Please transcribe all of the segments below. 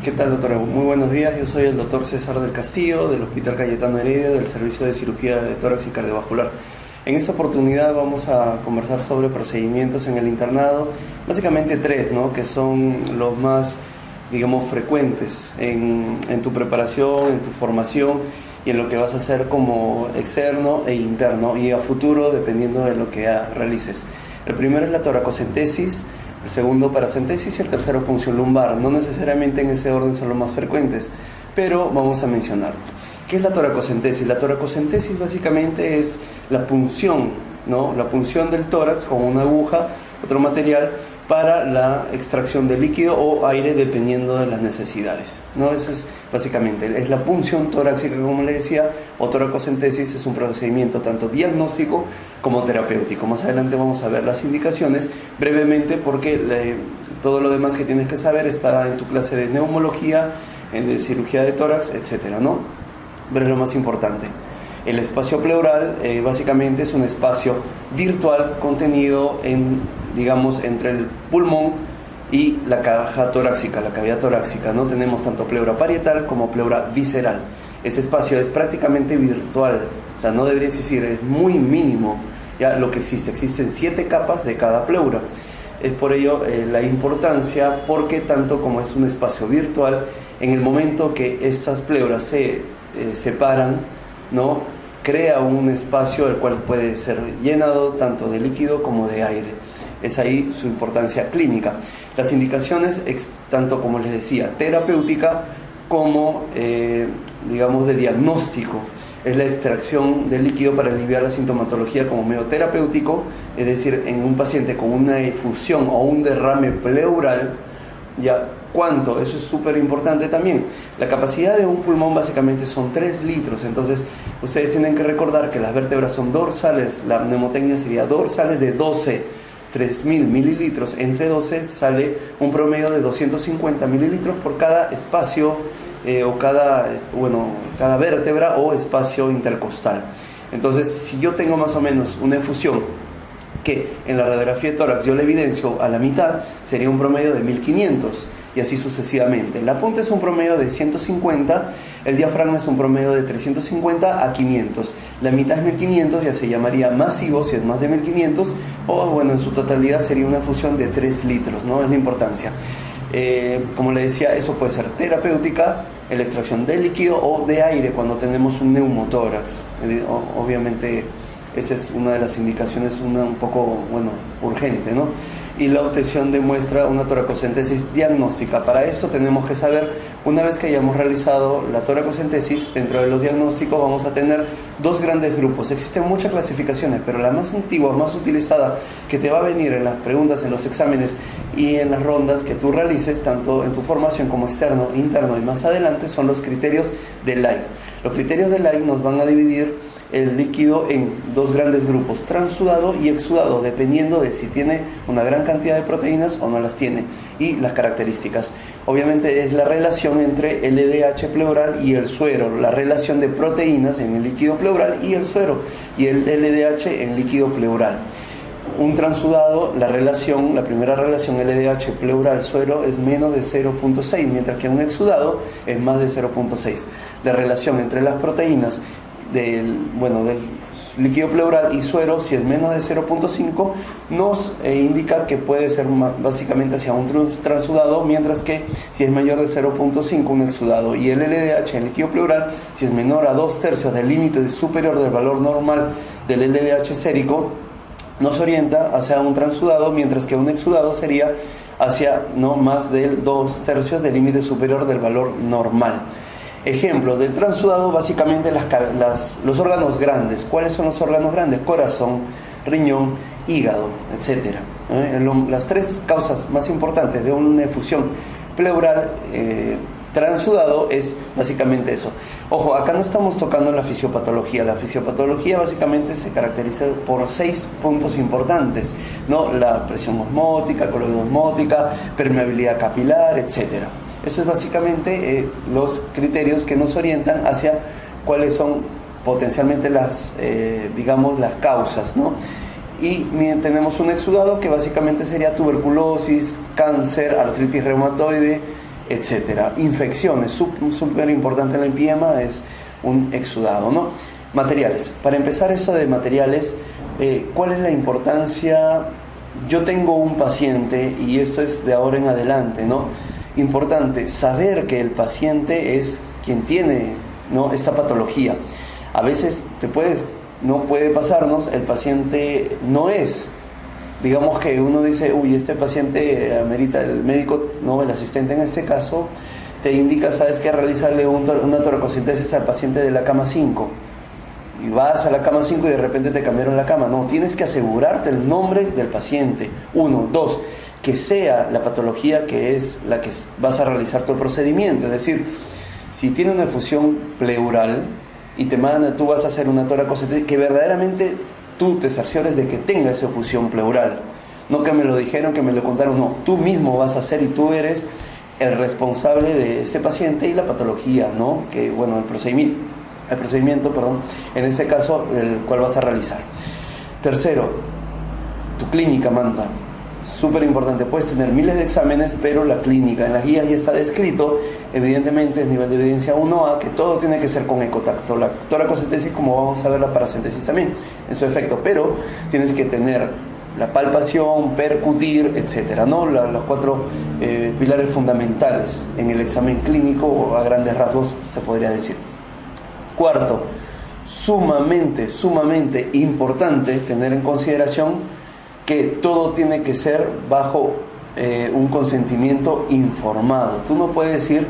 ¿Qué tal, doctora? Muy buenos días. Yo soy el doctor César del Castillo, del Hospital Cayetano Heredia, del Servicio de Cirugía de Tórax y Cardiovascular. En esta oportunidad vamos a conversar sobre procedimientos en el internado, básicamente tres, ¿no?, que son los más, digamos, frecuentes en tu preparación, en tu formación y en lo que vas a hacer como externo e interno y a futuro dependiendo de lo que realices. El primero es la toracocentesis, el segundo paracentesis y el tercero punción lumbar. No necesariamente en ese orden son los más frecuentes, pero vamos a mencionarlo. ¿Qué es la toracocentesis? La toracocentesis básicamente es la punción, ¿no?, la punción del tórax con una aguja, otro material, para la extracción de líquido o aire dependiendo de las necesidades, ¿no? Eso es básicamente, es la punción torácica, como le decía, o toracocentesis. Es un procedimiento tanto diagnóstico como terapéutico. Más adelante vamos a ver las indicaciones brevemente porque todo lo demás que tienes que saber está en tu clase de neumología, de cirugía de tórax, etcétera, ¿no? Pero es lo más importante. El espacio pleural básicamente es un espacio virtual contenido digamos, entre el pulmón y la caja torácica, la cavidad torácica, ¿no? Tenemos tanto pleura parietal como pleura visceral. Ese espacio es prácticamente virtual, o sea, no debería existir, es muy mínimo ya lo que existe. Existen 7 capas de cada pleura. Es por ello la importancia, porque tanto como es un espacio virtual, en el momento que estas pleuras se separan, ¿no?, crea un espacio el cual puede ser llenado tanto de líquido como de aire. Es ahí su importancia clínica. Las indicaciones, tanto como les decía, terapéutica como, digamos, de diagnóstico, es la extracción de líquido para aliviar la sintomatología como medio terapéutico, es decir, en un paciente con una efusión o un derrame pleural. Ya, ¿cuánto? Eso es súper importante también. La capacidad de un pulmón básicamente son 3 litros, entonces ustedes tienen que recordar que las vértebras son dorsales, la pneumotecnia sería dorsales de 3.000 mililitros, entre 12 sale un promedio de 250 mililitros por cada espacio o cada vértebra o espacio intercostal. Entonces, si yo tengo más o menos una efusión que en la radiografía de tórax yo le evidencio a la mitad, sería un promedio de 1500 y así sucesivamente. La punta es un promedio de 150, el diafragma es un promedio de 350 a 500. La mitad es 1500, ya se llamaría masivo si es más de 1500, o bueno, en su totalidad sería una efusión de 3 litros, ¿no? Es la importancia. Como le decía, eso puede ser terapéutica, la extracción de líquido o de aire cuando tenemos un neumotórax. Obviamente esa es una de las indicaciones, un poco, urgente, ¿no? Y la obtención demuestra una toracocentesis diagnóstica. Para eso tenemos que saber, una vez que hayamos realizado la toracocentesis, dentro de los diagnósticos vamos a tener 2 grandes grupos. Existen muchas clasificaciones, pero la más antigua, más utilizada, que te va a venir en las preguntas, en los exámenes y en las rondas que tú realices, tanto en tu formación como externo, interno y más adelante, son los criterios de Light. Los criterios de Light nos van a dividir el líquido en 2 grandes grupos, transudado y exudado, dependiendo de si tiene una gran cantidad de proteínas o no las tiene, y las características. Obviamente es la relación entre el LDH pleural y el suero, la relación de proteínas en el líquido pleural y el suero, y el LDH en líquido pleural. Un transudado, la primera relación LDH pleural-suero es menos de 0.6, mientras que un exudado es más de 0.6. La relación entre las proteínas del líquido pleural y suero, si es menos de 0.5, nos indica que puede ser básicamente hacia un transudado, mientras que si es mayor de 0.5, un exudado. Y el LDH en líquido pleural, si es menor a 2/3 del límite superior del valor normal del LDH sérico, nos orienta hacia un transudado, mientras que un exudado sería hacia más del 2/3 del límite superior del valor normal. Ejemplos del transudado, básicamente los órganos grandes. ¿Cuáles son los órganos grandes? Corazón, riñón, hígado, etc. Las 3 causas más importantes de una efusión pleural transudado es básicamente eso. Ojo, acá no estamos tocando la fisiopatología. La fisiopatología básicamente se caracteriza por 6 puntos importantes, ¿no? La presión osmótica, coloidosmótica, osmótica, permeabilidad capilar, etc. Eso es básicamente los criterios que nos orientan hacia cuáles son potencialmente las causas, ¿no? Y tenemos un exudado que básicamente sería tuberculosis, cáncer, artritis reumatoide, etcétera. Infecciones, súper importante en la empiema es un exudado, ¿no? Materiales. Para empezar eso de materiales, ¿cuál es la importancia? Yo tengo un paciente, y esto es de ahora en adelante, ¿no? Importante saber que el paciente es quien tiene, ¿no?, esta patología. A veces no puede pasarnos, el paciente no es. Digamos que uno dice, uy, este paciente amerita, el médico, no, el asistente en este caso, te indica, sabes que realizarle una toracocentesis al paciente de la cama 5. Y vas a la cama 5 y de repente te cambiaron la cama. No, tienes que asegurarte el nombre del paciente. 1, 2, que sea la patología que es la que vas a realizar tu procedimiento. Es decir, si tiene una efusión pleural y tú vas a hacer una toracocentesis, que verdaderamente tú te cerciores de que tenga esa efusión pleural. No que me lo dijeron, que me lo contaron, no. Tú mismo vas a hacer y tú eres el responsable de este paciente y la patología, ¿no? Que, bueno, el procedimiento, en este caso, el cual vas a realizar. Tercero, tu clínica manda. Súper importante, puedes tener miles de exámenes, pero la clínica, en las guías ya está descrito, evidentemente es nivel de evidencia 1A, que todo tiene que ser con ecotacto. La toracocentesis, como vamos a ver, la paracentesis también, en su efecto, pero tienes que tener la palpación, percutir, etcétera, ¿no? Los 4 pilares fundamentales en el examen clínico, a grandes rasgos se podría decir. Cuarto, sumamente importante tener en consideración que todo tiene que ser bajo un consentimiento informado. Tú no puedes decir,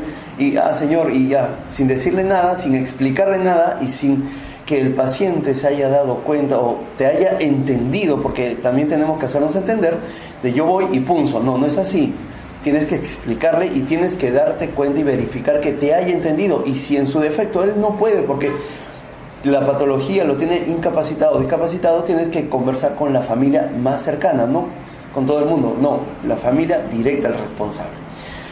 señor, y ya, sin decirle nada, sin explicarle nada y sin que el paciente se haya dado cuenta o te haya entendido, porque también tenemos que hacernos entender de yo voy y punzo. No es así. Tienes que explicarle y tienes que darte cuenta y verificar que te haya entendido. Y si en su defecto él no puede, porque la patología lo tiene incapacitado o discapacitado, tienes que conversar con la familia más cercana, no con todo el mundo, no, la familia directa al responsable.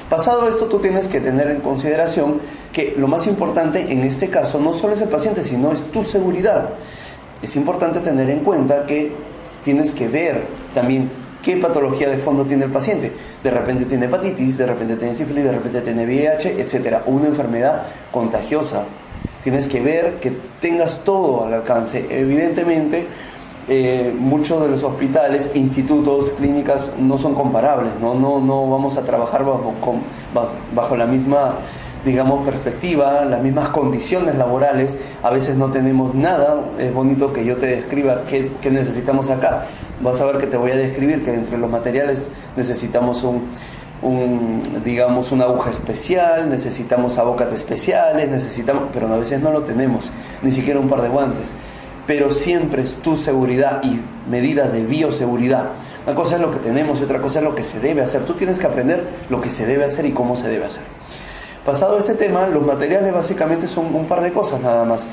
Pasado esto, tú tienes que tener en consideración que lo más importante en este caso no solo es el paciente, sino es tu seguridad. Es importante tener en cuenta que tienes que ver también qué patología de fondo tiene el paciente. De repente tiene hepatitis, de repente tiene sífilis, de repente tiene VIH, etcétera, una enfermedad contagiosa. Tienes que ver que tengas todo al alcance. Evidentemente, muchos de los hospitales, institutos, clínicas no son comparables, no vamos a trabajar bajo la misma, digamos, perspectiva, las mismas condiciones laborales. A veces no tenemos nada. Es bonito que yo te describa qué necesitamos acá. Vas a ver que te voy a describir que entre los materiales necesitamos digamos, una aguja especial, necesitamos aguacates especiales, pero a veces no lo tenemos, ni siquiera un par de guantes. Pero siempre es tu seguridad y medidas de bioseguridad. Una cosa es lo que tenemos y otra cosa es lo que se debe hacer. Tú tienes que aprender lo que se debe hacer y cómo se debe hacer. Pasado este tema, los materiales básicamente son un par de cosas nada más.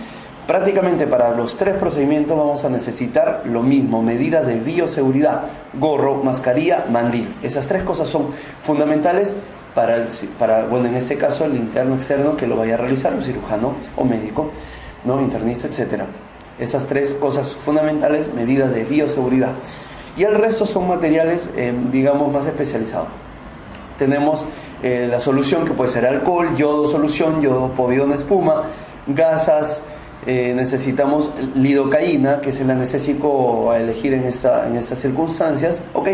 Prácticamente para los 3 procedimientos vamos a necesitar lo mismo, medidas de bioseguridad, gorro, mascarilla, mandil. Esas 3 cosas son fundamentales para bueno, en este caso el interno externo que lo vaya a realizar, un cirujano o médico, ¿no?, internista, etcétera. Esas 3 cosas fundamentales, medidas de bioseguridad. Y el resto son materiales, digamos, más especializados. Tenemos la solución, que puede ser alcohol, yodo solución, yodo povidona espuma, gasas. Necesitamos lidocaína, que es el anestésico a elegir en estas circunstancias, ¿ok?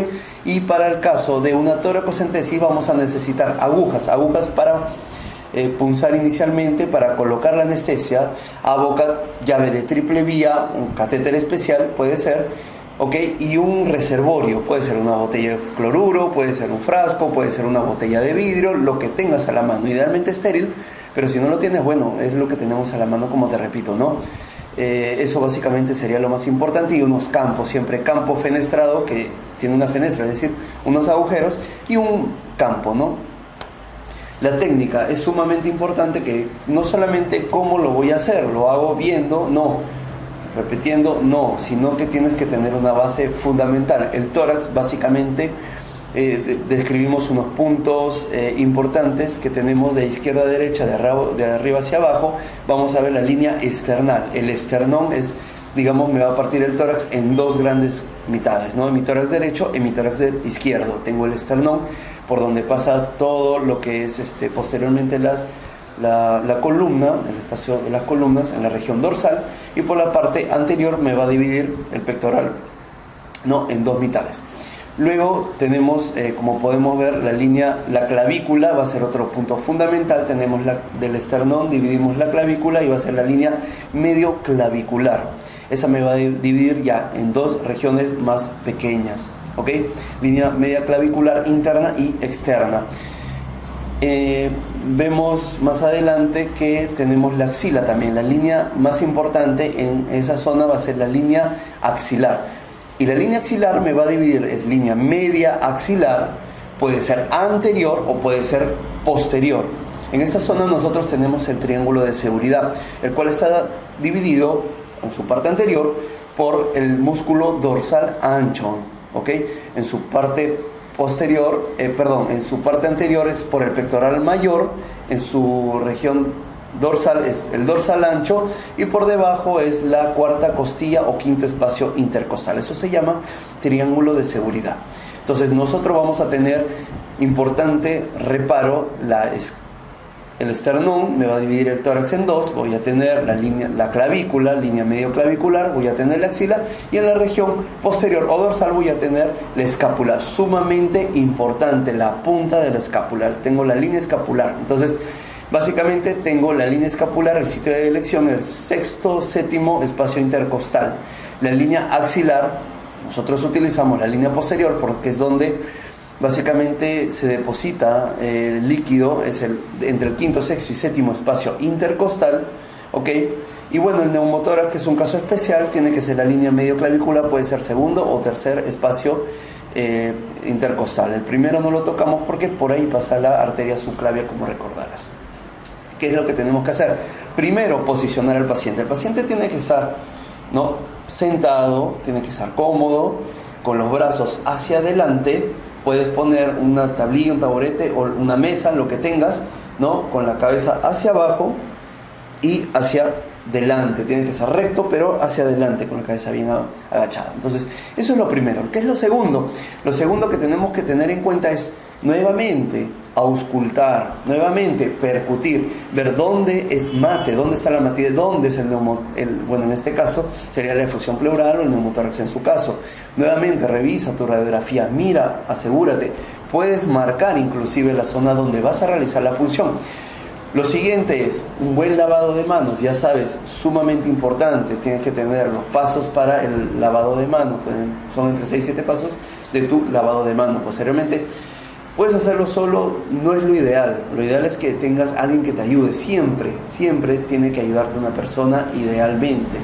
Y para el caso de una toracocentesis vamos a necesitar agujas para punzar inicialmente, para colocar la anestesia, a boca, llave de triple vía, un catéter especial puede ser, ¿ok? Y un reservorio, puede ser una botella de cloruro, puede ser un frasco, puede ser una botella de vidrio, lo que tengas a la mano, idealmente estéril. Pero si no lo tienes, bueno, es lo que tenemos a la mano, como te repito, ¿no? Eso básicamente sería lo más importante. Y unos campos, siempre campo fenestrado, que tiene una fenestra, es decir, unos agujeros y un campo, ¿no? La técnica es sumamente importante, que no solamente cómo lo voy a hacer, lo hago viendo, no, repitiendo, no, sino que tienes que tener una base fundamental. El tórax, básicamente, describimos unos puntos importantes que tenemos de izquierda a derecha, de arriba hacia abajo. Vamos a ver la línea esternal. El esternón es, digamos, me va a partir el tórax en 2 grandes mitades, ¿no? En mi tórax derecho y mi tórax izquierdo. Tengo el esternón, por donde pasa todo lo que es posteriormente la columna, el espacio de las columnas en la región dorsal, y por la parte anterior me va a dividir el pectoral, ¿no?, en dos mitades. Luego tenemos, como podemos ver, la clavícula va a ser otro punto fundamental. Tenemos del esternón, dividimos la clavícula y va a ser la línea medio clavicular. Esa me va a dividir ya en dos regiones más pequeñas, ¿ok? Línea media clavicular interna y externa. Vemos más adelante que tenemos la axila también. La línea más importante en esa zona va a ser la línea axilar. Y la línea axilar me va a dividir, es línea media axilar, puede ser anterior o puede ser posterior. En esta zona nosotros tenemos el triángulo de seguridad, el cual está dividido en su parte anterior por el músculo dorsal ancho, ¿ok? En su parte posterior, en su parte anterior es por el pectoral mayor, en su región dorsal es el dorsal ancho, y por debajo es la cuarta costilla o quinto espacio intercostal. Eso se llama triángulo de seguridad. Entonces nosotros vamos a tener importante reparo, el esternón me va a dividir el tórax en dos, voy a tener la clavícula, línea medio clavicular, voy a tener la axila, y en la región posterior o dorsal voy a tener la escápula. Sumamente importante, la punta de la escápula, tengo la línea escapular. Entonces básicamente tengo la línea escapular, el sitio de elección, el sexto, séptimo espacio intercostal. La línea axilar, nosotros utilizamos la línea posterior porque es donde básicamente se deposita el líquido, es entre el quinto, sexto y séptimo espacio intercostal, ¿ok? Y bueno, el neumotórax, que es un caso especial, tiene que ser la línea medio clavicular, puede ser segundo o tercer espacio intercostal. El primero no lo tocamos porque por ahí pasa la arteria subclavia, como recordarás. ¿Qué es lo que tenemos que hacer? Primero, posicionar al paciente. El paciente tiene que estar, ¿no?, sentado, tiene que estar cómodo, con los brazos hacia adelante. Puedes poner una tablilla, un taburete o una mesa, lo que tengas, ¿no?, con la cabeza hacia abajo y hacia adelante. Tiene que ser recto, pero hacia adelante, con la cabeza bien agachada. Entonces, eso es lo primero. ¿Qué es lo segundo? Lo segundo que tenemos que tener en cuenta es, nuevamente, auscultar, nuevamente percutir, ver dónde es mate, dónde está la matidez, dónde es bueno, en este caso sería la efusión pleural o el neumotórax en su caso. Nuevamente revisa tu radiografía, mira, asegúrate, puedes marcar inclusive la zona donde vas a realizar la punción. Lo siguiente es un buen lavado de manos, ya sabes, sumamente importante. Tienes que tener los pasos para el lavado de manos, son entre 6 y 7 pasos de tu lavado de manos. Posteriormente puedes hacerlo solo, no es lo ideal. Lo ideal es que tengas alguien que te ayude. Siempre tiene que ayudarte una persona, idealmente,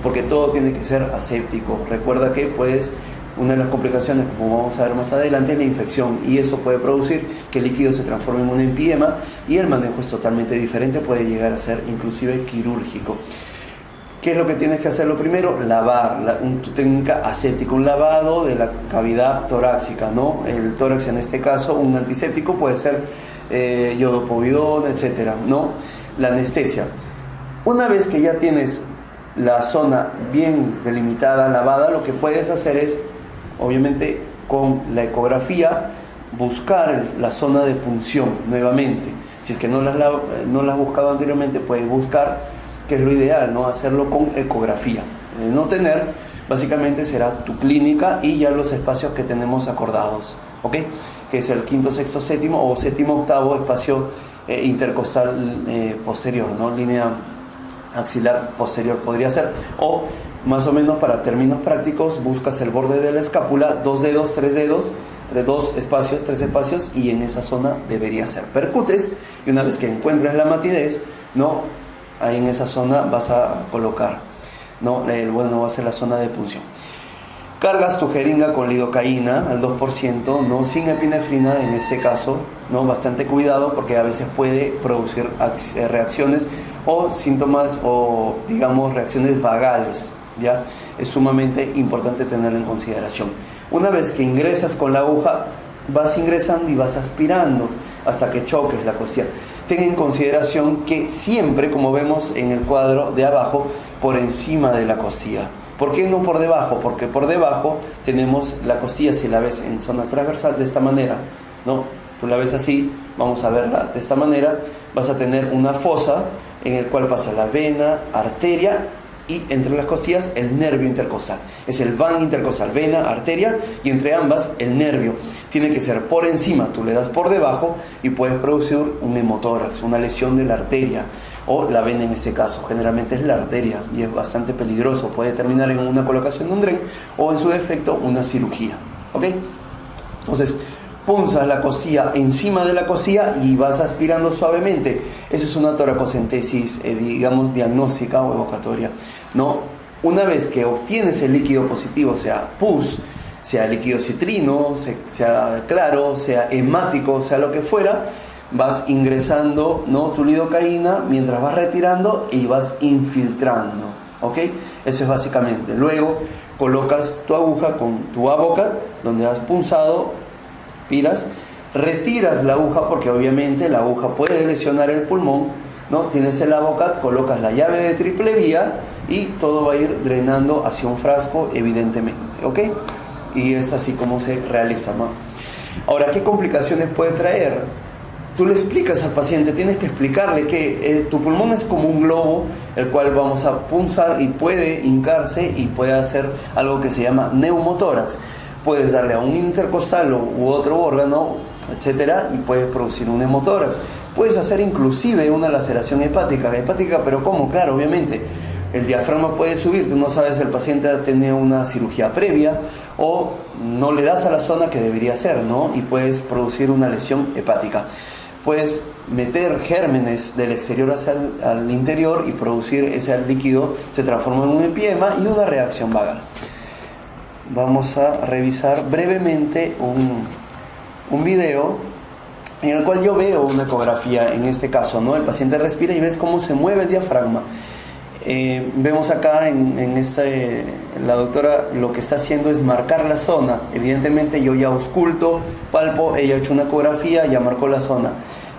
porque todo tiene que ser aséptico. Recuerda que una de las complicaciones, como vamos a ver más adelante, es la infección, y eso puede producir que el líquido se transforme en un empiema, y el manejo es totalmente diferente, puede llegar a ser inclusive quirúrgico. ¿Qué es lo que tienes que hacer? Lo primero, lavar, tu técnica aséptica, un lavado de la cavidad torácica, ¿no? El tórax, en este caso, un antiséptico puede ser iodopovidona, etcétera, ¿no? La anestesia. Una vez que ya tienes la zona bien delimitada, lavada, lo que puedes hacer es, obviamente, con la ecografía, buscar la zona de punción nuevamente. Si es que no la has buscado anteriormente, puedes buscar, que es lo ideal, ¿no?, hacerlo con ecografía. No tener, básicamente será tu clínica y ya los espacios que tenemos acordados, ¿ok? Que es el quinto, sexto, séptimo o séptimo, octavo espacio intercostal posterior, ¿no? Línea axilar posterior podría ser, o más o menos para términos prácticos, buscas el borde de la escápula, 2 dedos, 3 dedos, entre 2 espacios, 3 espacios, y en esa zona debería ser. Percutes, y una vez que encuentres la matidez, ¿no?, ahí en esa zona vas a colocar, ¿no?, va a ser la zona de punción. Cargas tu jeringa con lidocaína al 2%, ¿no?, sin epinefrina en este caso, ¿no? Bastante cuidado, porque a veces puede producir reacciones o síntomas, o digamos reacciones vagales, ¿ya? Es sumamente importante tenerlo en consideración. Una vez que ingresas con la aguja, vas ingresando y vas aspirando hasta que choques la costilla. Ten en consideración que siempre, como vemos en el cuadro de abajo, por encima de la costilla. ¿Por qué no por debajo? Porque por debajo tenemos la costilla, si la ves en zona transversal de esta manera, ¿no?, Tú la ves así, vamos a verla de esta manera. Vas a tener una fosa en el cual pasa la vena, arteria y entre las costillas el nervio intercostal. Es el van intercostal, vena, arteria, y entre ambas el nervio. Tiene que ser por encima, tú le das por debajo y puedes producir un hemotórax, una lesión de la arteria o la vena en este caso. Generalmente es la arteria y es bastante peligroso. Puede terminar en una colocación de un dren o en su defecto una cirugía. ¿Ok? Entonces, punzas la costilla encima de la costilla y vas aspirando suavemente. Eso es una toracocentesis, digamos, diagnóstica o evocatoria, ¿no? Una vez que obtienes el líquido positivo, sea pus, sea líquido citrino, sea claro, sea hemático, sea lo que fuera, vas ingresando, ¿no?, tu lidocaína mientras vas retirando y vas infiltrando, ¿ok? Eso es básicamente. Luego colocas tu aguja con tu Avocat, donde has punzado, aspiras, retiras la aguja porque obviamente la aguja puede lesionar el pulmón, ¿no? Tienes el Avocat, colocas la llave de triple vía y todo va a ir drenando hacia un frasco, evidentemente, ¿ok? Y es así como se realiza, ¿no? Ahora, ¿qué complicaciones puede traer? Tú le explicas al paciente, tienes que explicarle que tu pulmón es como un globo, el cual vamos a punzar y puede hincarse y puede hacer algo que se llama neumotórax. Puedes darle a un intercostal u otro órgano, etcétera, y puedes producir un hemotórax. Puedes hacer inclusive una laceración hepática, pero ¿cómo? Claro, obviamente, el diafragma puede subir, tú no sabes si el paciente ha tenido una cirugía previa o no le das a la zona que debería ser, ¿no? Y puedes producir una lesión hepática. Puedes meter gérmenes del exterior hacia al interior y producir ese líquido, se transforma en un empiema y una reacción vagal. Vamos a revisar brevemente un video en el cual yo veo una ecografía, en este caso, ¿no? El paciente respira y ves cómo se mueve el diafragma. Vemos acá la doctora lo que está haciendo es marcar la zona. Evidentemente yo ya ausculto, palpo, ella ha hecho una ecografía, ya marcó la zona.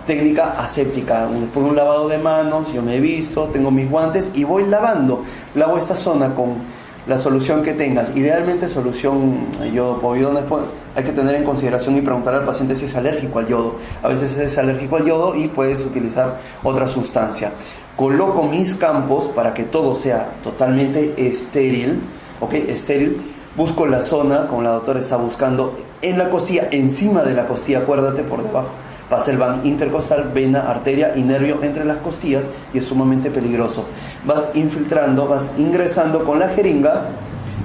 Técnica aséptica, por un lavado de manos, yo me he visto, tengo mis guantes y voy lavando. Lavo esta zona con la solución que tengas, idealmente solución yodo povidona. Hay que tener en consideración y preguntar al paciente si es alérgico al yodo. A veces es alérgico al yodo y puedes utilizar otra sustancia. Coloco mis campos para que todo sea totalmente estéril, ¿ok? Estéril. Busco la zona, como la doctora está buscando, en la costilla, encima de la costilla, acuérdate, por debajo. Pasa el van intercostal, vena, arteria y nervio entre las costillas y es sumamente peligroso. Vas infiltrando, vas ingresando con la jeringa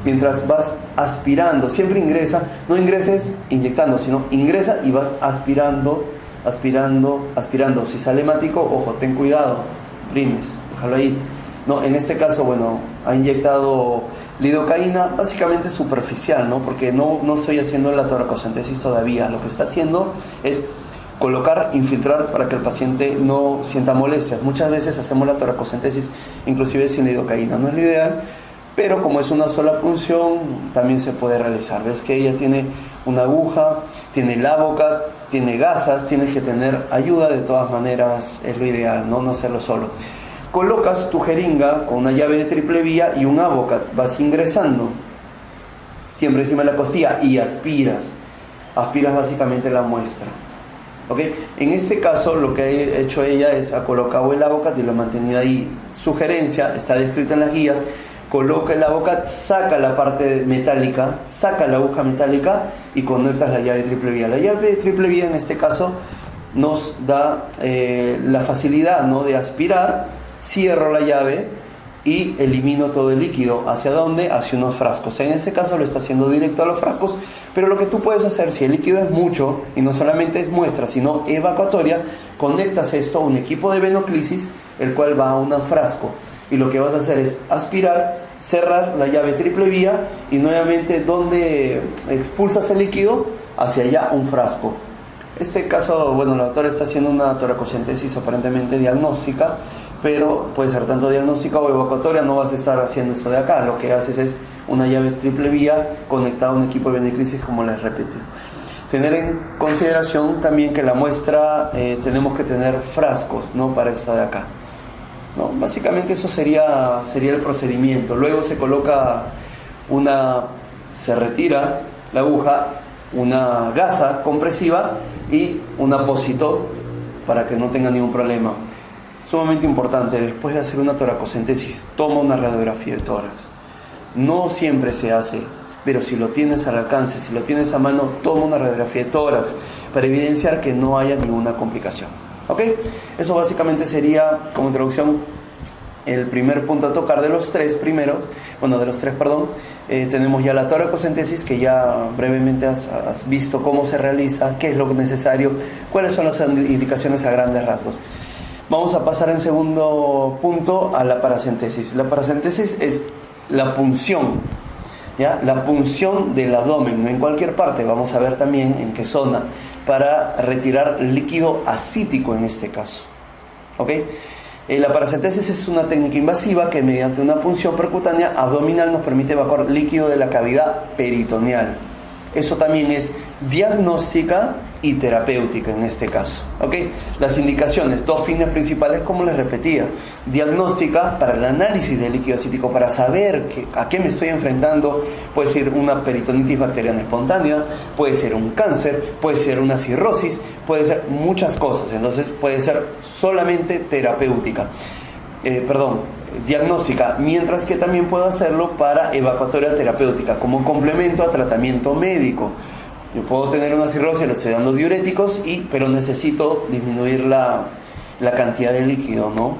mientras vas aspirando. Siempre ingresa, no ingreses inyectando, sino ingresa y vas aspirando, aspirando, aspirando. Si sale hemático, ojo, ten cuidado, rimes, déjalo ahí. No, en este caso, bueno, ha inyectado lidocaína, básicamente superficial, ¿no? Porque no estoy haciendo la toracocentesis todavía. Lo que está haciendo es colocar, infiltrar para que el paciente no sienta molestias. Muchas veces hacemos la toracocentesis inclusive sin lidocaína, no es lo ideal, pero como es una sola punción también se puede realizar. Ves que ella tiene una aguja, tiene el Avocat, tiene gasas, tienes que tener ayuda, de todas maneras es lo ideal, no hacerlo solo. Colocas tu jeringa con una llave de triple vía y un Avocat, vas ingresando siempre encima de la costilla y aspiras básicamente la muestra. ¿Okay? En este caso lo que ha hecho ella es ha colocado el Avocat y lo ha mantenido ahí. Sugerencia, está descrita en las guías: coloca el Avocat, saca la parte metálica, saca la aguja metálica y conectas la llave de triple vía. La llave de triple vía en este caso nos da la facilidad, ¿no?, de aspirar. Cierro la llave y elimino todo el líquido. ¿Hacia dónde? Hacia unos frascos. En este caso lo está haciendo directo a los frascos, pero lo que tú puedes hacer, si el líquido es mucho y no solamente es muestra sino evacuatoria, conectas esto a un equipo de venoclisis, el cual va a un frasco, y lo que vas a hacer es aspirar, cerrar la llave triple vía y nuevamente donde expulsas el líquido, hacia allá un frasco. Este caso, bueno, la doctora está haciendo una toracocentesis aparentemente diagnóstica, pero puede ser tanto diagnóstica o evacuatoria. No vas a estar haciendo esto de acá. Lo que haces es una llave triple vía conectada a un equipo de venoclisis, como les repito. Tener en consideración también que la muestra tenemos que tener frascos, ¿no?, para esta de acá, ¿no? Básicamente eso sería el procedimiento. Luego se coloca se retira la aguja, una gasa compresiva y un apósito para que no tenga ningún problema. Sumamente importante, después de hacer una toracocentesis, toma una radiografía de tórax. No siempre se hace, pero si lo tienes al alcance, si lo tienes a mano, toma una radiografía de tórax para evidenciar que no haya ninguna complicación. ¿Ok? Eso básicamente sería, como introducción, el primer punto a tocar de los tres primeros. Tenemos ya la toracocentesis, que ya brevemente has visto cómo se realiza, qué es lo necesario, cuáles son las indicaciones a grandes rasgos. Vamos a pasar en segundo punto a la paracentesis. La paracentesis es la punción, ¿ya? La punción del abdomen, no en cualquier parte, vamos a ver también en qué zona, para retirar líquido ascítico en este caso. ¿Ok? La paracentesis es una técnica invasiva que mediante una punción percutánea abdominal nos permite evacuar líquido de la cavidad peritoneal. Eso también es diagnóstica y terapéutica en este caso. ¿Ok? Las indicaciones, dos fines principales, como les repetía. Diagnóstica, para el análisis del líquido ascítico, para saber a qué me estoy enfrentando. Puede ser una peritonitis bacteriana espontánea, puede ser un cáncer, puede ser una cirrosis, puede ser muchas cosas. Entonces puede ser solamente terapéutica. Diagnóstica, mientras que también puedo hacerlo para evacuatoria terapéutica, como complemento a tratamiento médico. Yo puedo tener una cirrosis, le estoy dando diuréticos, pero necesito disminuir la cantidad de líquido, ¿no?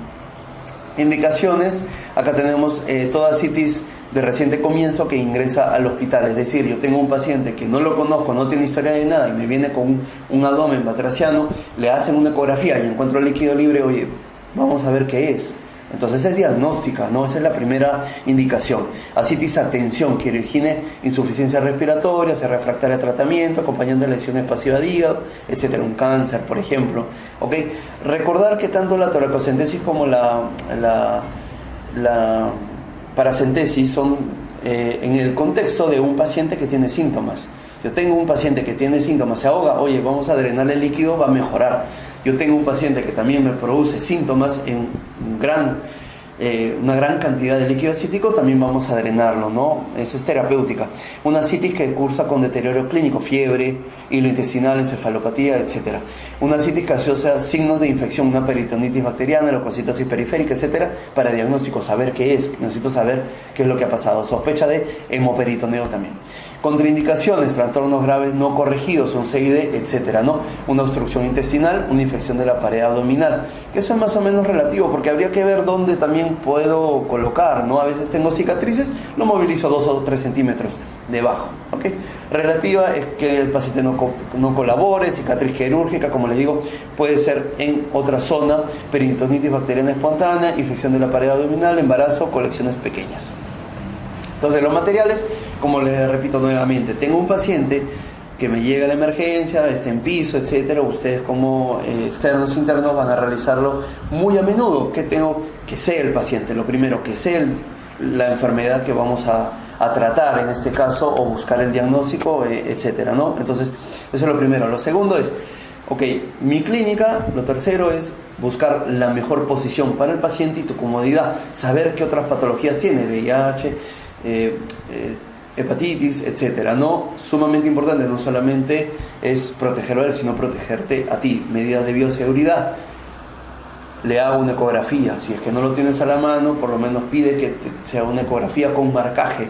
Indicaciones, acá tenemos toda ascitis de reciente comienzo que ingresa al hospital. Es decir, yo tengo un paciente que no lo conozco, no tiene historia de nada, y me viene con un abdomen batraciano, le hacen una ecografía y encuentro líquido libre. Oye, vamos a ver qué es. Entonces es diagnóstica, ¿no? Esa es la primera indicación. Ascitis a tensión que origine insuficiencia respiratoria, sea refractaria a tratamiento, acompañando lesiones pasivas de hígado, etcétera, un cáncer, por ejemplo. ¿Ok? Recordar que tanto la toracocentesis como la paracentesis son en el contexto de un paciente que tiene síntomas. Yo tengo un paciente que tiene síntomas, se ahoga, oye, vamos a drenarle el líquido, va a mejorar. Yo tengo un paciente que también me produce síntomas en una gran cantidad de líquido ascítico, también vamos a drenarlo, ¿no? Eso es terapéutica. Una ascitis que cursa con deterioro clínico, fiebre, hilo intestinal, encefalopatía, etc. Una ascitis que asocia signos de infección, una peritonitis bacteriana, leucocitosis periférica, etc. Para diagnóstico, saber qué es, necesito saber qué es lo que ha pasado. Sospecha de hemoperitoneo también. Contraindicaciones, trastornos graves no corregidos, un CID, etcétera, ¿no? Una obstrucción intestinal, una infección de la pared abdominal, que eso es más o menos relativo, porque habría que ver dónde también puedo colocar, ¿no? A veces tengo cicatrices, lo movilizo 2 o 3 centímetros debajo, ¿ok? Relativa es que el paciente no colabore, cicatriz quirúrgica, como les digo, puede ser en otra zona, peritonitis bacteriana espontánea, infección de la pared abdominal, embarazo, colecciones pequeñas. Entonces, los materiales, como les repito nuevamente, tengo un paciente que me llega a la emergencia, está en piso, etcétera. Ustedes como externos internos van a realizarlo muy a menudo. ¿Qué tengo que ser el paciente? Lo primero, que sea la enfermedad que vamos a tratar en este caso, o buscar el diagnóstico, etcétera, ¿no? Entonces, eso es lo primero. Lo segundo es, mi clínica. Lo tercero es buscar la mejor posición para el paciente y tu comodidad. Saber qué otras patologías tiene, VIH, hepatitis, etcétera, ¿no? Sumamente importante, no solamente es protegerlo a él, sino protegerte a ti. Medidas de bioseguridad. Le hago una ecografía, si es que no lo tienes a la mano, por lo menos pide que sea una ecografía con marcaje.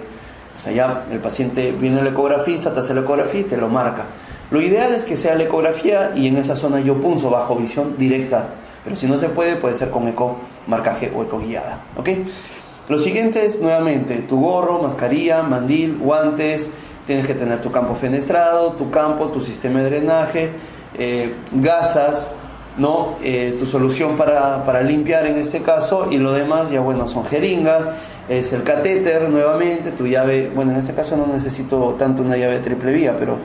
O sea, ya el paciente viene al ecografista, te hace la ecografía y te lo marca. Lo ideal es que sea la ecografía y en esa zona yo punzo bajo visión directa, pero si no se puede ser con eco marcaje o eco guiada, ¿ok? Lo siguiente es, nuevamente, tu gorro, mascarilla, mandil, guantes. Tienes que tener tu campo fenestrado, tu sistema de drenaje, gasas, ¿no? Tu solución para limpiar en este caso, y lo demás ya, bueno, son jeringas, es el catéter nuevamente, tu llave. Bueno, en este caso no necesito tanto una llave triple vía, pero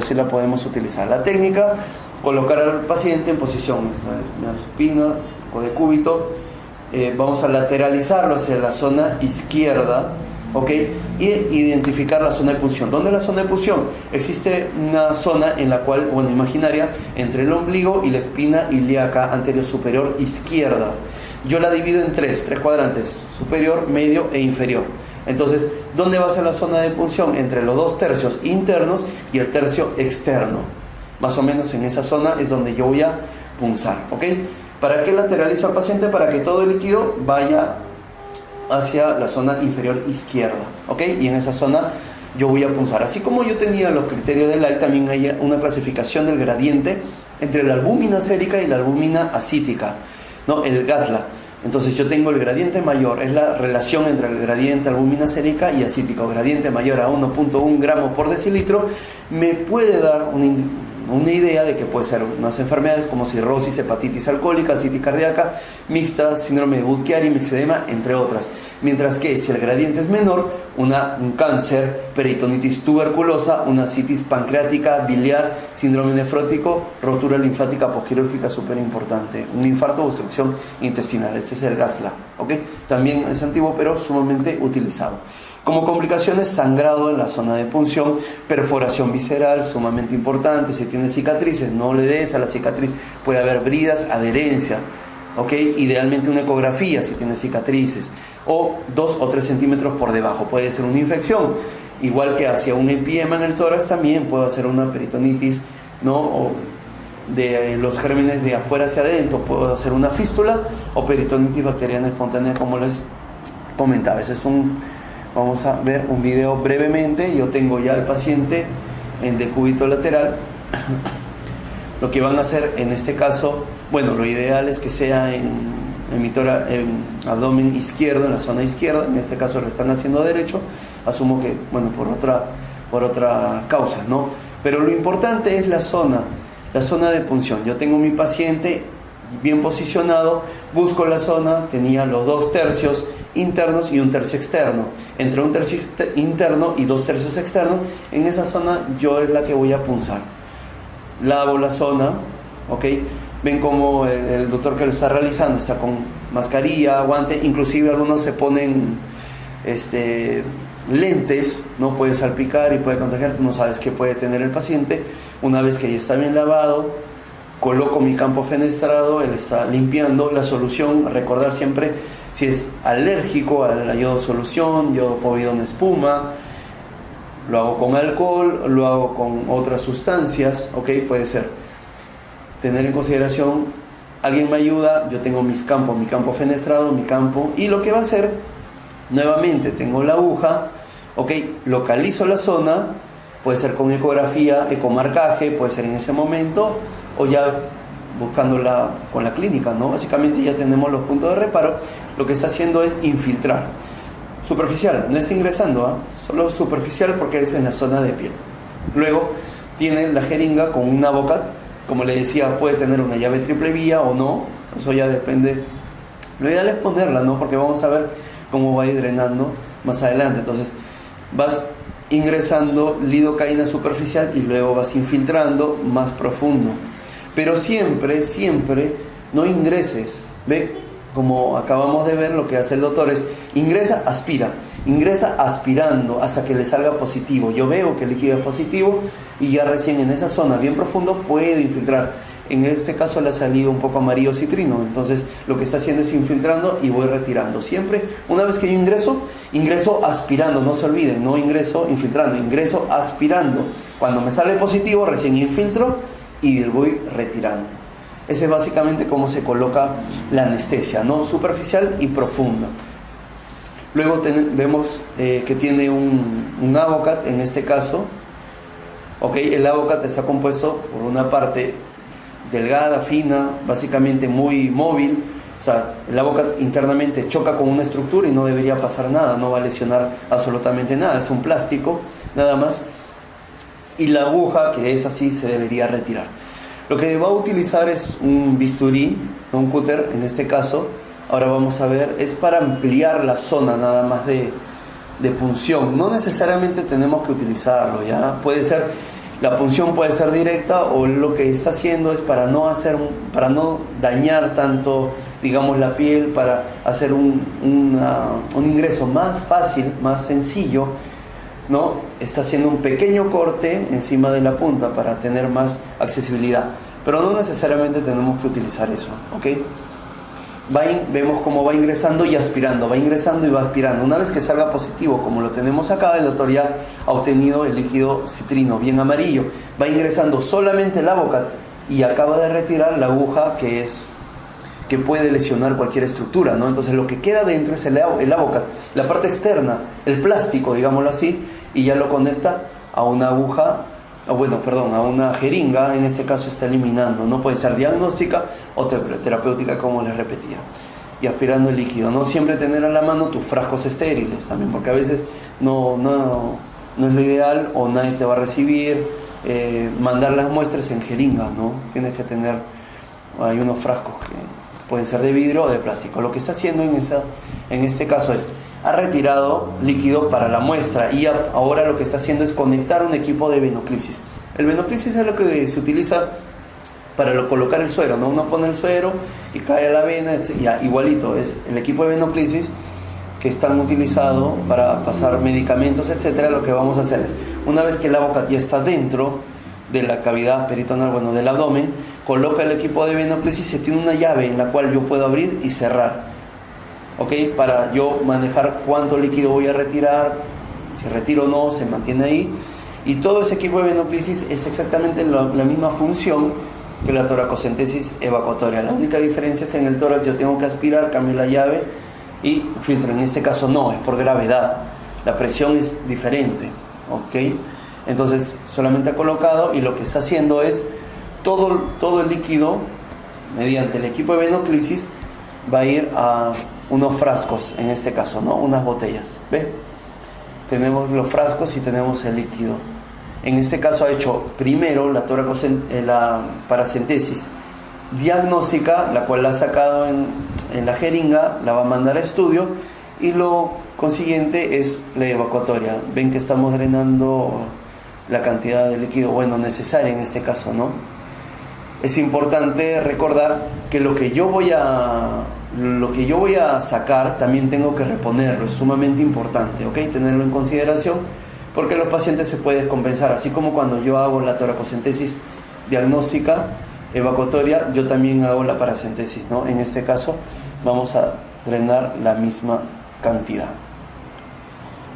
sí la podemos utilizar. La técnica, colocar al paciente en posición, una supina o de cúbito. Vamos a lateralizarlo hacia la zona izquierda, ¿ok? Y identificar la zona de punción. ¿Dónde es la zona de punción? Existe una zona en la cual, imaginaria, entre el ombligo y la espina ilíaca anterior superior izquierda. Yo la divido en tres cuadrantes: superior, medio e inferior. Entonces, ¿dónde va a ser la zona de punción? Entre los 2 tercios internos y el tercio externo. Más o menos en esa zona es donde yo voy a punzar, ¿ok? ¿Para qué lateralizo al paciente? Para que todo el líquido vaya hacia la zona inferior izquierda, ¿ok? Y en esa zona yo voy a punzar. Así como yo tenía los criterios del AI, también hay una clasificación del gradiente entre la albúmina sérica y la albúmina acítica, ¿no? El GASLA. Entonces yo tengo el gradiente mayor, es la relación entre el gradiente albúmina sérica y acítico. Gradiente mayor a 1.1 gramos por decilitro me puede dar una idea de que puede ser unas enfermedades como cirrosis, hepatitis alcohólica, citis cardíaca, mixta, síndrome de Budd-Chiari, mixedema, entre otras. Mientras que si el gradiente es menor, un cáncer, peritonitis tuberculosa, una citis pancreática, biliar, síndrome nefrótico, rotura linfática posquirúrgica súper importante, un infarto o obstrucción intestinal. Este es el GASLA, ¿ok? También es antiguo pero sumamente utilizado. Como complicaciones, sangrado en la zona de punción, perforación visceral, sumamente importante. Si tiene cicatrices, no le des a la cicatriz, puede haber bridas, adherencia, ¿ok? Idealmente una ecografía si tiene cicatrices, o 2 o 3 centímetros por debajo, puede ser una infección. Igual que hacia un empiema en el tórax, también puede ser una peritonitis, ¿no? O de los gérmenes de afuera hacia adentro, puede ser una fístula o peritonitis bacteriana espontánea, como les comentaba. Vamos a ver un video brevemente. Yo tengo ya al paciente en decúbito lateral. Lo que van a hacer en este caso, bueno, lo ideal es que sea en abdomen izquierdo, en la zona izquierda. En este caso lo están haciendo derecho. Asumo que, bueno, por otra causa, ¿no? Pero lo importante es la zona de punción. Yo tengo mi paciente bien posicionado, busco la zona, tenía los 2 tercios internos y un tercio externo. Entre un tercio interno y 2 tercios externos, en esa zona yo es la que voy a punzar. Lavo la zona, ¿ok? Ven como el doctor que lo está realizando está con mascarilla, guante, inclusive algunos se ponen lentes, no puede salpicar y puede contagiar, tú no sabes qué puede tener el paciente. Una vez que ya está bien lavado, coloco mi campo fenestrado, él está limpiando la solución. Recordar siempre, si es alérgico a la yodo solución, yodo povidona espuma, lo hago con alcohol, lo hago con otras sustancias, ¿ok? Puede ser. Tener en consideración, alguien me ayuda, yo tengo mi campo fenestrado, mi campo, y lo que va a hacer, nuevamente tengo la aguja, ¿ok? Localizo la zona, puede ser con ecografía, ecomarcaje, puede ser en ese momento, o ya buscándola con la clínica, ¿no? Básicamente ya tenemos los puntos de reparo. Lo que está haciendo es infiltrar. Superficial, no está ingresando, solo superficial porque es en la zona de piel. Luego tiene la jeringa con una boca, como le decía, puede tener una llave triple vía o no, eso ya depende. Lo ideal es ponerla, ¿no? Porque vamos a ver cómo va a ir drenando más adelante. Entonces vas ingresando lidocaína superficial y luego vas infiltrando más profundo. Pero siempre no ingreses, ¿ve? Como acabamos de ver, lo que hace el doctor es ingresa aspirando hasta que le salga positivo. Yo veo que el líquido es positivo y ya recién en esa zona bien profundo puedo infiltrar. En este caso le ha salido un poco amarillo citrino, entonces lo que está haciendo es infiltrando y voy retirando. Siempre, una vez que yo ingreso aspirando, no se olviden, no ingreso infiltrando, ingreso aspirando. Cuando me sale positivo, recién infiltro y voy retirando. Ese es básicamente cómo se coloca la anestesia, ¿no? Superficial y profunda. Luego vemos que tiene un Avocat en este caso. ¿Ok? El Avocat está compuesto por una parte delgada, fina, básicamente muy móvil. O sea, el Avocat internamente choca con una estructura y no debería pasar nada, no va a lesionar absolutamente nada, es un plástico, nada más. Y la aguja, que es así, se debería retirar. Lo que va a utilizar es un bisturí, un cúter en este caso. Ahora vamos a ver, es para ampliar la zona nada más de punción. No necesariamente tenemos que utilizarlo, ¿ya? Puede ser, la punción puede ser directa, o lo que está haciendo es para no dañar tanto, digamos, la piel, para hacer un ingreso más fácil, más sencillo, ¿no? Está haciendo un pequeño corte encima de la punta para tener más accesibilidad, pero no necesariamente tenemos que utilizar eso, ¿ok? vemos cómo va ingresando y aspirando, va ingresando y va aspirando. Una vez que salga positivo, como lo tenemos acá, el doctor ya ha obtenido el líquido citrino bien amarillo. Va ingresando solamente el Avocat y acaba de retirar la aguja que puede lesionar cualquier estructura, ¿no? Entonces lo que queda dentro es el Avocat, la parte externa, el plástico, digámoslo así, y ya lo conecta a una aguja, a una jeringa. En este caso está eliminando, no puede ser diagnóstica o terapéutica, como les repetía, y aspirando el líquido, ¿no? Siempre tener a la mano tus frascos estériles también, porque a veces no es lo ideal, o nadie te va a recibir, mandar las muestras en jeringa, ¿no? Tienes que tener, hay unos frascos que pueden ser de vidrio o de plástico. Lo que está haciendo en este caso es, ha retirado líquido para la muestra y ahora lo que está haciendo es conectar un equipo de venoclisis. El venoclisis es lo que se utiliza para colocar el suero, ¿no? Uno pone el suero y cae a la vena, ya, igualito, es el equipo de venoclisis que están utilizados para pasar medicamentos, etcétera. Lo que vamos a hacer es, una vez que el Avocat ya está dentro de la cavidad peritoneal, del abdomen, coloca el equipo de venoclisis, se tiene una llave en la cual yo puedo abrir y cerrar, ¿ok? Para yo manejar cuánto líquido voy a retirar, si retiro o no, se mantiene ahí. Y todo ese equipo de venoclisis es exactamente la misma función que la toracocentesis evacuatoria. La única diferencia es que en el tórax yo tengo que aspirar, cambio la llave y filtro. En este caso no, es por gravedad, la presión es diferente, ¿ok? Entonces solamente ha colocado, y lo que está haciendo es todo el líquido, mediante el equipo de venoclisis, va a ir a unos frascos, en este caso, ¿no? Unas botellas, ¿ve? Tenemos los frascos y tenemos el líquido. En este caso ha hecho primero la paracentesis diagnóstica, la cual la ha sacado en la jeringa, la va a mandar a estudio, y lo consiguiente es la evacuatoria. Ven que estamos drenando la cantidad de líquido, necesaria en este caso, ¿no? Es importante recordar que lo que yo voy a sacar también tengo que reponerlo, es sumamente importante, ¿ok? Tenerlo en consideración, porque los pacientes se pueden descompensar, así como cuando yo hago la toracocentesis diagnóstica evacuatoria, yo también hago la paracentesis, ¿no? En este caso vamos a drenar la misma cantidad,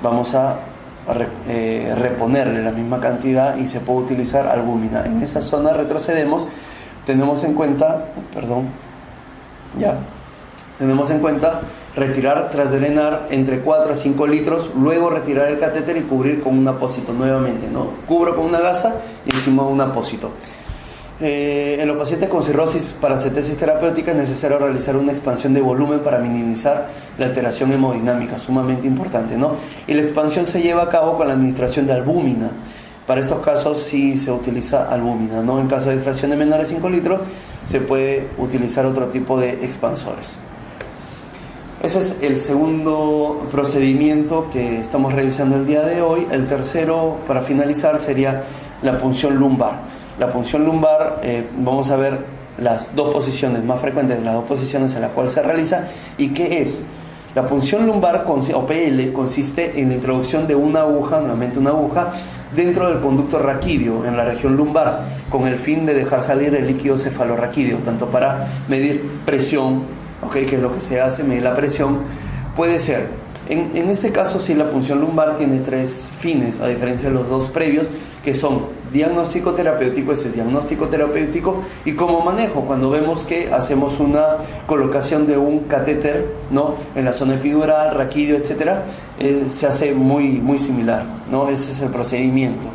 vamos a reponerle la misma cantidad, y se puede utilizar albúmina. En esa zona retrocedemos, tenemos en cuenta retirar tras drenar entre 4 a 5 litros, luego retirar el catéter y cubrir con un apósito nuevamente, ¿no? Cubro con una gasa y encima un apósito. En los pacientes con cirrosis paracentesis terapéutica es necesario realizar una expansión de volumen para minimizar la alteración hemodinámica, sumamente importante, ¿no? Y la expansión se lleva a cabo con la administración de albúmina. Para estos casos sí se utiliza albúmina, ¿no? En caso de extracción de menores de 5 litros se puede utilizar otro tipo de expansores. Ese es el segundo procedimiento que estamos revisando el día de hoy. El tercero, para finalizar, sería la punción lumbar. La punción lumbar, vamos a ver las dos posiciones más frecuentes, las dos posiciones en las cuales se realiza. ¿Y qué es? La punción lumbar o PL consiste en la introducción de una aguja, nuevamente una aguja, dentro del conducto raquídeo, en la región lumbar, con el fin de dejar salir el líquido cefalorraquídeo, tanto para medir presión, ¿okay? Que es lo que se hace, medir la presión. Puede ser, en este caso sí, la punción lumbar tiene 3 fines, a diferencia de los 2 previos, que son diagnóstico terapéutico, ese es diagnóstico terapéutico, y como manejo, cuando vemos que hacemos una colocación de un catéter, ¿no? En la zona epidural, raquídeo, etcétera, se hace muy similar, ¿no? Ese es el procedimiento.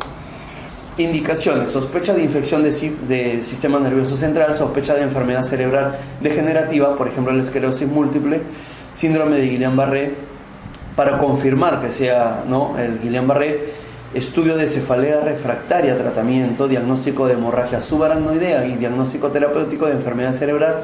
Indicaciones: sospecha de infección de sistema nervioso central, sospecha de enfermedad cerebral degenerativa, por ejemplo la esclerosis múltiple, síndrome de Guillain-Barré, para confirmar que sea, ¿no?, el Guillain-Barré, estudio de cefalea refractaria, tratamiento, diagnóstico de hemorragia subaracnoidea y diagnóstico terapéutico de enfermedad cerebral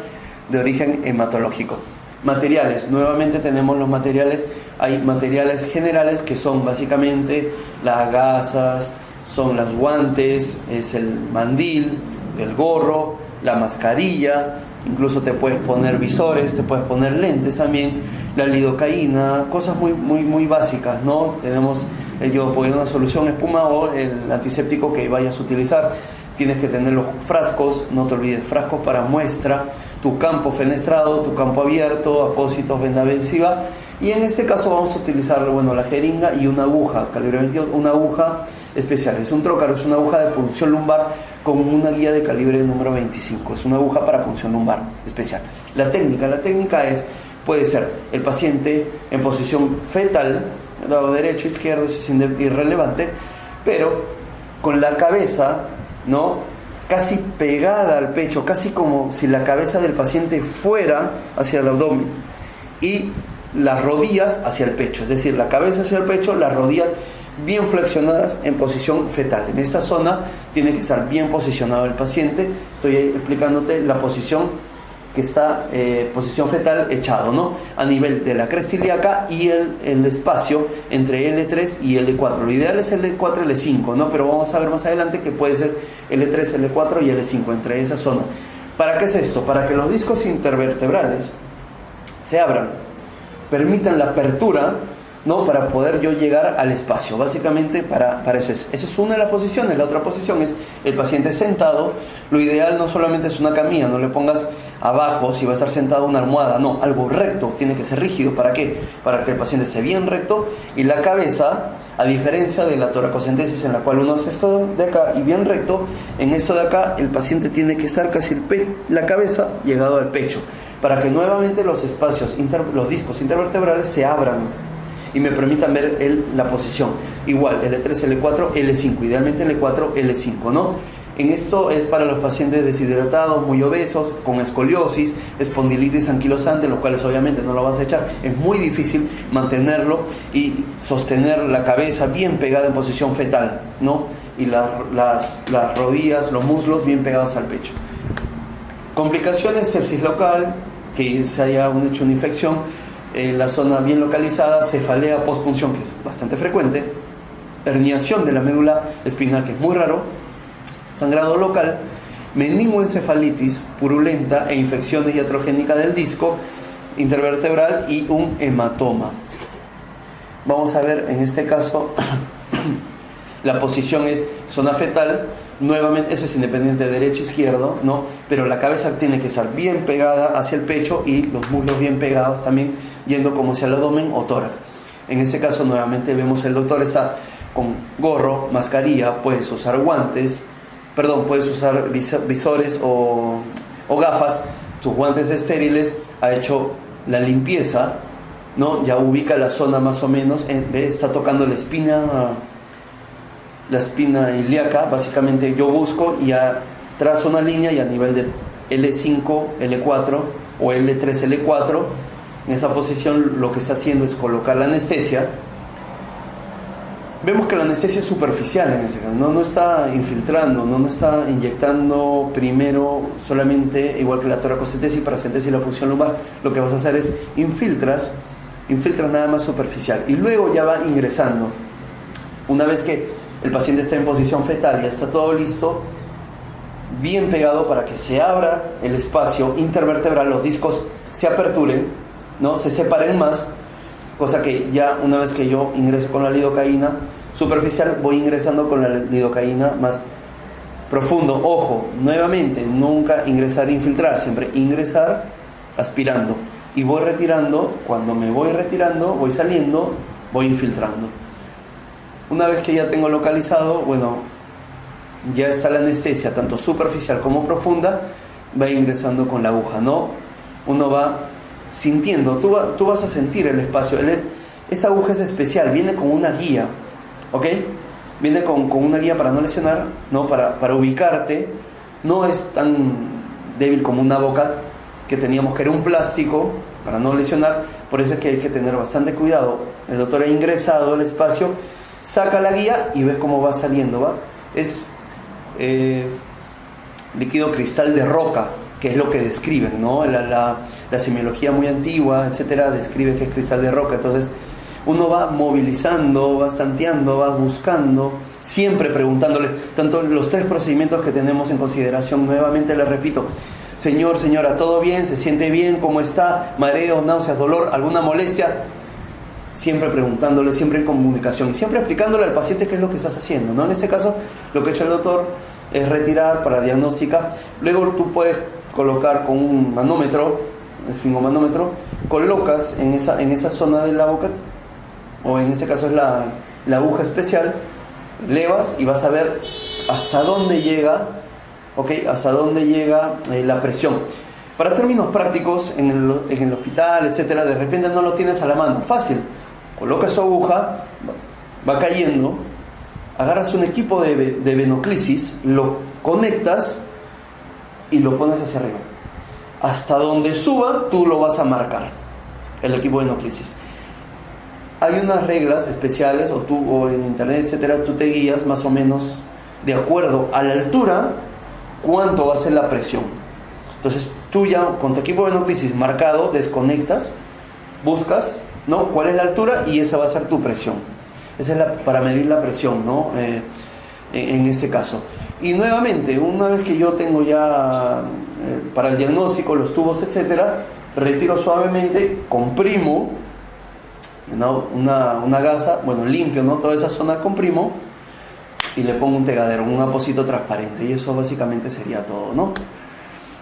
de origen hematológico. Materiales: nuevamente tenemos los materiales, hay materiales generales que son básicamente las gasas, son los guantes, es el mandil, el gorro, la mascarilla, incluso te puedes poner visores, te puedes poner lentes también, la lidocaína, cosas muy básicas, ¿no? Tenemos una solución espuma o el antiséptico que vayas a utilizar. Tienes que tener los frascos, no te olvides, frascos para muestra, tu campo fenestrado, tu campo abierto, apósitos, venda adhesiva. Y en este caso vamos a utilizar, bueno, la jeringa y una aguja, calibre 22, una aguja especial. Es un trócaro, es una aguja de punción lumbar con una guía de calibre número 25. Es una aguja para punción lumbar especial. La técnica es, puede ser el paciente en posición fetal, lado derecho, izquierdo, es irrelevante, pero con la cabeza, ¿no?, casi pegada al pecho, casi como si la cabeza del paciente fuera hacia el abdomen y las rodillas hacia el pecho, es decir, la cabeza hacia el pecho, las rodillas bien flexionadas en posición fetal. En esta zona tiene que estar bien posicionado el paciente. Estoy explicándote la posición que está, posición fetal echado, ¿no?, a nivel de la cresta ilíaca y el espacio entre L3 y L4. Lo ideal es L4 y L5, ¿no?, pero vamos a ver más adelante que puede ser L3, L4 y L5, entre esa zona. ¿Para qué es esto? Para que los discos intervertebrales se abran, permitan la apertura, ¿no?, para poder yo llegar al espacio. Básicamente para eso es. Esa es una de las posiciones. La otra posición es el paciente sentado. Lo ideal no solamente es una camilla, no le pongas abajo, si va a estar sentado, una almohada, no, algo recto, tiene que ser rígido. ¿Para qué? Para que el paciente esté bien recto y la cabeza, a diferencia de la toracocentesis en la cual uno hace esto de acá y bien recto, en esto de acá el paciente tiene que estar casi la cabeza llegado al pecho, para que nuevamente los espacios, los discos intervertebrales se abran y me permitan ver la posición. Igual, L3, L4, L5, idealmente L4, L5, ¿no? En esto es para los pacientes deshidratados, muy obesos, con escoliosis, espondilitis anquilosante, los cuales obviamente no lo vas a echar. Es muy difícil mantenerlo y sostener la cabeza bien pegada en posición fetal, ¿no? Y las rodillas, los muslos bien pegados al pecho. Complicaciones: sepsis local, que se haya hecho una infección en la zona bien localizada, cefalea postpunción, que es bastante frecuente, herniación de la médula espinal, que es muy raro, sangrado local, meningoencefalitis purulenta e infección iatrogénica del disco intervertebral y un hematoma. Vamos a ver en este caso la posición es zona fetal, nuevamente eso es independiente de derecho izquierdo, ¿no? Pero la cabeza tiene que estar bien pegada hacia el pecho y los muslos bien pegados también, yendo como hacia el abdomen o tórax. En este caso nuevamente vemos el doctor está con gorro, mascarilla, puedes usar guantes, puedes usar visores o gafas, tus guantes estériles, ha hecho la limpieza, ¿no? Ya ubica la zona más o menos, está tocando la espina ilíaca. Básicamente yo busco y trazo una línea y a nivel de L5, L4 o L3, L4, en esa posición lo que está haciendo es colocar la anestesia. Vemos que la anestesia es superficial en este caso, no está infiltrando, no está inyectando primero solamente, igual que la toracocentesis, paracentesis y la punción lumbar. Lo que vas a hacer es infiltras nada más superficial y luego ya va ingresando. Una vez que el paciente está en posición fetal, ya está todo listo, bien pegado para que se abra el espacio intervertebral, los discos se aperturen, ¿no?, se separen más. Cosa que ya una vez que yo ingreso con la lidocaína superficial, voy ingresando con la lidocaína más profundo. Ojo, nuevamente, nunca ingresar e infiltrar, siempre ingresar aspirando. Y voy retirando, cuando me voy retirando, voy saliendo, voy infiltrando. Una vez que ya tengo localizado, bueno, ya está la anestesia, tanto superficial como profunda, va ingresando con la aguja, ¿no? Uno va sintiendo, tú vas a sentir el espacio. Esta aguja es especial, viene con una guía, ¿ok? Viene con una guía para no lesionar, ¿no? Para ubicarte. No es tan débil como una boca que teníamos, que era un plástico, para no lesionar. Por eso es que hay que tener bastante cuidado. El doctor ha ingresado al espacio, saca la guía y ves cómo va saliendo, ¿va? Es líquido cristal de roca, que es lo que describen, ¿no? La semiología muy antigua, etcétera, describe que es cristal de roca. Entonces uno va movilizando, va tanteando, va buscando, siempre preguntándole, tanto los 3 procedimientos que tenemos en consideración. Nuevamente les repito: señor, señora, ¿todo bien? ¿Se siente bien? ¿Cómo está? ¿Mareos, náuseas, dolor, alguna molestia? Siempre preguntándole, siempre en comunicación y siempre explicándole al paciente qué es lo que estás haciendo, ¿no? En este caso, lo que ha hecho el doctor es retirar para diagnóstica. Luego tú puedes colocar con un manómetro, esfingomanómetro, colocas en esa zona de la boca, o en este caso es la aguja especial, elevas y vas a ver hasta dónde llega, hasta dónde llega la presión. Para términos prácticos, en el hospital, etcétera, de repente no lo tienes a la mano, fácil, colocas tu aguja, va cayendo, agarras un equipo de venoclisis, lo conectas y lo pones hacia arriba. Hasta donde suba, tú lo vas a marcar, el equipo de venoclisis. Hay unas reglas especiales, o en internet, etcétera, tú te guías más o menos de acuerdo a la altura, cuánto va a ser la presión. Entonces, tú ya con tu equipo de venoclisis marcado, desconectas, buscas, ¿no?, cuál es la altura y esa va a ser tu presión. Esa es para medir la presión, ¿no?, en este caso. Y nuevamente, una vez que yo tengo ya para el diagnóstico los tubos, etcétera, retiro suavemente, comprimo, ¿no?, una gasa, limpio, ¿no?, toda esa zona, comprimo y le pongo un tegadero, un apósito transparente, y eso básicamente sería todo, ¿no?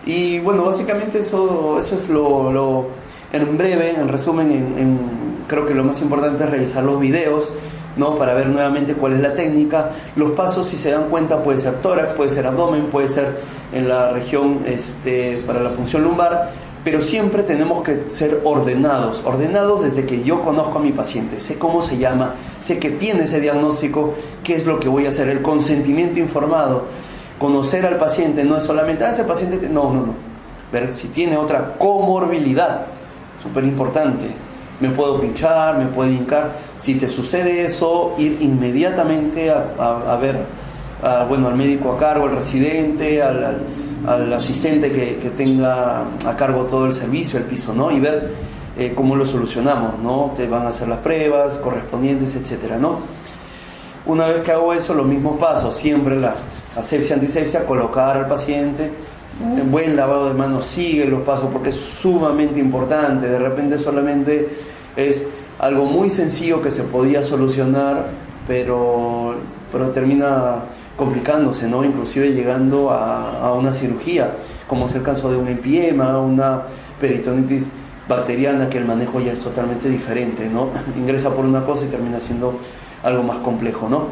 Y bueno, básicamente eso es lo en breve, en resumen, creo que lo más importante es revisar los videos, ¿no?, para ver nuevamente cuál es la técnica. Los pasos, si se dan cuenta, puede ser tórax, puede ser abdomen, puede ser en la región para la punción lumbar, pero siempre tenemos que ser ordenados desde que yo conozco a mi paciente, sé cómo se llama, sé que tiene ese diagnóstico, qué es lo que voy a hacer, el consentimiento informado. Conocer al paciente no es solamente, ese paciente, no. Ver si tiene otra comorbilidad, súper importante. Me puedo pinchar, me puedo hincar. Si te sucede eso, ir inmediatamente a ver al médico a cargo, al residente, al asistente que tenga a cargo todo el servicio, el piso, ¿no? Y ver cómo lo solucionamos, ¿no? Te van a hacer las pruebas correspondientes, etcétera, ¿no? Una vez que hago eso, los mismos pasos, siempre la asepsia, antisepsia, colocar al paciente, buen lavado de manos, sigue los pasos porque es sumamente importante. De repente solamente es algo muy sencillo que se podía solucionar, pero termina complicándose, ¿no? Inclusive llegando a una cirugía, como es el caso de un empiema, una peritonitis bacteriana, que el manejo ya es totalmente diferente, ¿no? Ingresa por una cosa y termina siendo algo más complejo, ¿no?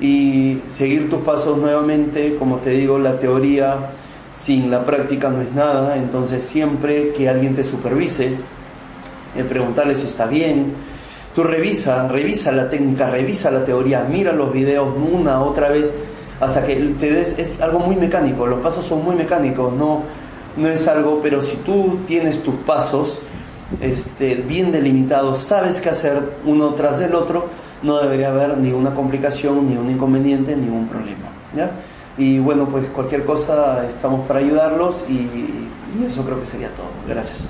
Y seguir tus pasos nuevamente, como te digo, la teoría sin la práctica no es nada. Entonces siempre que alguien te supervise, preguntarle si está bien, tú revisa la técnica, revisa la teoría, mira los videos una, otra vez, hasta que te des. Es algo muy mecánico, los pasos son muy mecánicos, no es algo, pero si tú tienes tus pasos bien delimitados, sabes qué hacer uno tras del otro, no debería haber ninguna complicación, ni un inconveniente, ningún problema, ¿ya? Y bueno, pues cualquier cosa estamos para ayudarlos, y eso creo que sería todo. Gracias.